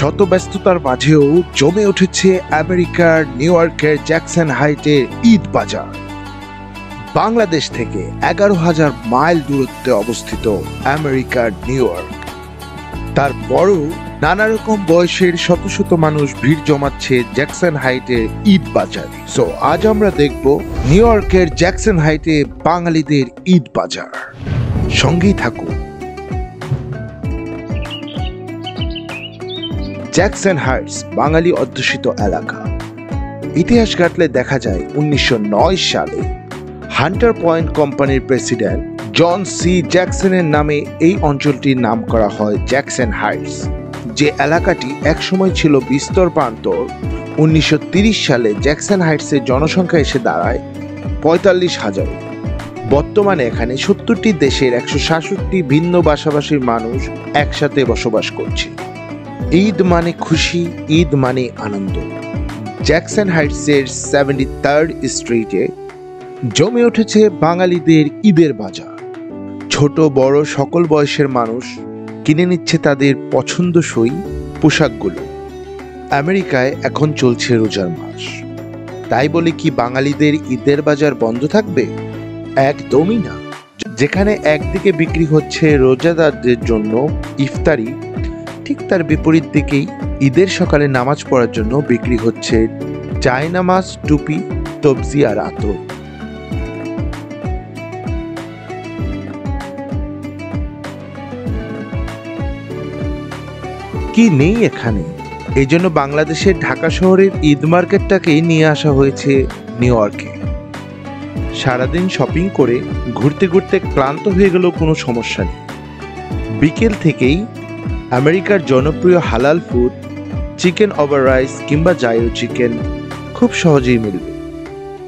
শত ব্যস্ততার মাঝেও জমে উঠেছে আমেরিকার নিউ ইয়র্কের জ্যাকসন হাইটের ঈদ বাজার। বাংলাদেশ থেকে 11,000 মাইল দূরত্বে অবস্থিত আমেরিকার নিউ ইয়র্ক, তারপরও নানা রকম বয়সের শত শত মানুষ ভিড় জমাচ্ছে জ্যাকসন হাইটের ঈদ বাজারে। সো আজ আমরা দেখব নিউ ইয়র্কের জ্যাকসন হাইটে বাঙালিদের ঈদ বাজার। সঙ্গেই থাকুন। জ্যাকসন হাইটস বাঙালি অধ্যুষিত এলাকা। ইতিহাস ঘাটলে দেখা যায় 1909 সালে হান্টার পয়েন্ট কোম্পানির প্রেসিডেন্ট জন সি জ্যাকসনের নামে এই অঞ্চলটির নাম করা হয় জ্যাকসন হাইটস। যে এলাকাটি একসময় ছিল বিস্তর প্রান্তর, 1930 সালে জ্যাকসন হাইটসের জনসংখ্যা এসে দাঁড়ায় 45,000। বর্তমানে এখানে 70টি দেশের 166 ভিন্ন ভাষাভাষীর মানুষ একসাথে বসবাস করছে। ঈদ মানে খুশি, ঈদ মানে আনন্দ। জ্যাকসন হাইটসের 73rd স্ট্রিটে জমে উঠেছে বাঙালিদের ঈদের বাজার। ছোট বড় সকল বয়সের মানুষ কিনে নিচ্ছে তাদের পছন্দসই পোশাকগুলো। আমেরিকায় এখন চলছে রোজার মাস, তাই বলে কি বাঙালিদের ঈদের বাজার বন্ধ থাকবে? একদমই না। যেখানে একদিকে বিক্রি হচ্ছে রোজাদারদের জন্য ইফতারি, ঠিক তার বিপরীত দিকেই ঈদের সকালে নামাজ পড়ার জন্য বিক্রি হচ্ছে জায়নামাজ, টুপি, তবজি আর আতর। কি নেই এখানে? এই জন্য বাংলাদেশের ঢাকা শহরের ঈদ মার্কেটটাকেই নিয়ে আসা হয়েছে নিউ ইয়র্কে। সারাদিন শপিং করে ঘুরতে ঘুরতে ক্লান্ত হয়ে গেলেও কোনো সমস্যা নেই। বিকেল থেকেই আমেরিকার জনপ্রিয় হালাল ফুড চিকেন ওভার রাইস কিংবা জায়ো চিকেন খুব সহজেই মিলবে।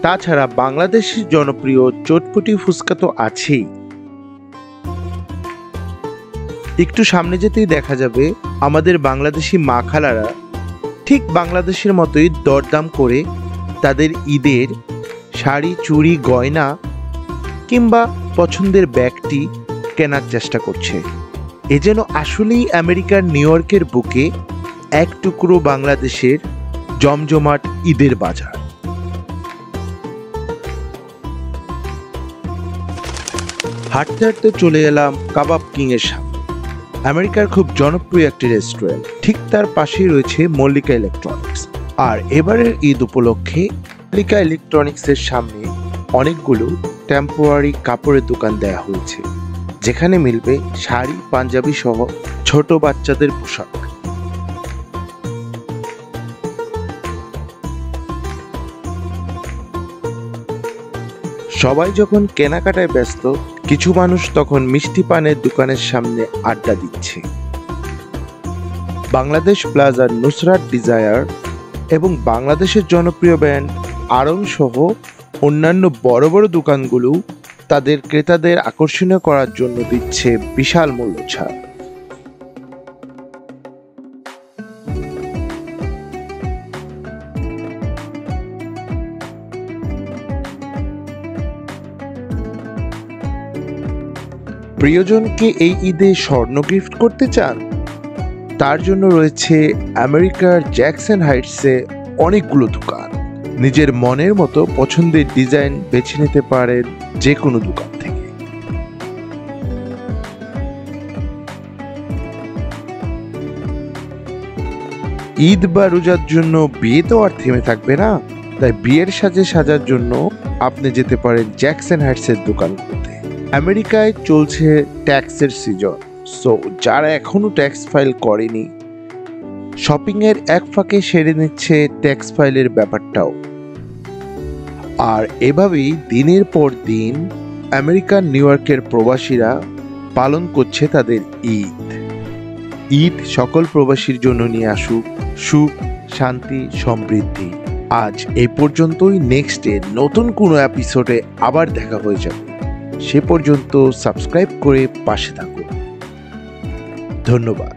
তাছাড়া বাংলাদেশের জনপ্রিয় চটপটি ফুচকা তো আছেই। একটু সামনে যেতেই দেখা যাবে আমাদের বাংলাদেশি মা খালারা ঠিক বাংলাদেশের মতোই দরদাম করে তাদের ঈদের শাড়ি, চুড়ি, গয়না কিংবা পছন্দের ব্যাগটি কেনার চেষ্টা করছে। এ যেন আসলেই আমেরিকার নিউ ইয়র্কের বুকে এক টুকরো বাংলাদেশের জমজমাট ঈদের বাজার। হাঁটতে হাঁটতে চলে এলাম কাবাব কিং এর সামনে। আমেরিকার খুব জনপ্রিয় একটি রেস্টুরেন্ট, ঠিক তার পাশেই রয়েছে মল্লিকা ইলেকট্রনিক্স। আর এবারের ঈদ উপলক্ষে মল্লিকা ইলেকট্রনিক্সের সামনে অনেকগুলো টেম্পোরারি কাপড়ের দোকান দেয়া হয়েছে, যেখানে মিলবে শাড়ি, পাঞ্জাবি সহ ছোট বাচ্চাদের পোশাক। সবাই যখন কেনাকাটায় ব্যস্ত, কিছু মানুষ তখন মিষ্টি পানের দোকানের সামনে আড্ডা দিচ্ছে। বাংলাদেশ প্লাজার নুসরাত ডিজায়ার এবং বাংলাদেশের জনপ্রিয় ব্র্যান্ড আড়ং সহ অন্যান্য বড় বড় দোকানগুলো তাদের ক্রেতাদের আকর্ষণীয় করার জন্য দিচ্ছে বিশাল মূল্য ছাড়। প্রিয়জনকে এই ঈদে স্বর্ণ গিফট করতে চান? তার জন্য রয়েছে আমেরিকার জ্যাকসন হাইটসে অনেকগুলো দোকান। নিজের মনের মতো পছন্দের ডিজাইন বেছে নিতে পারেন যে কোনো দোকান থেকে। ঈদ বা রোজার জন্য বিয়ে তো আর থেমে থাকবে না, তাই বিয়ের সাজে সাজার জন্য আপনি যেতে পারেন জ্যাকসন হাইটসের দোকানগুলোতে। আমেরিকায় চলছে ট্যাক্সের সিজন, সো যারা এখনো ট্যাক্স ফাইল করেনি, শপিং এর এক ফাঁকে সেরে নিচ্ছে ট্যাক্স ফাইলের ব্যাপারটাও। আর এভাবেই দিনের পর দিন আমেরিকার নিউ ইয়র্কের প্রবাসীরা পালন করছে তাদের ঈদ। ঈদ সকল প্রবাসীর জন্য নিয়ে আসুক সুখ, শান্তি, সমৃদ্ধি। আজ এই পর্যন্তই। নেক্সটে নতুন কোনো এপিসোডে আবার দেখা হয়ে যাবে। সে পর্যন্ত সাবস্ক্রাইব করে পাশে থাকুন। ধন্যবাদ।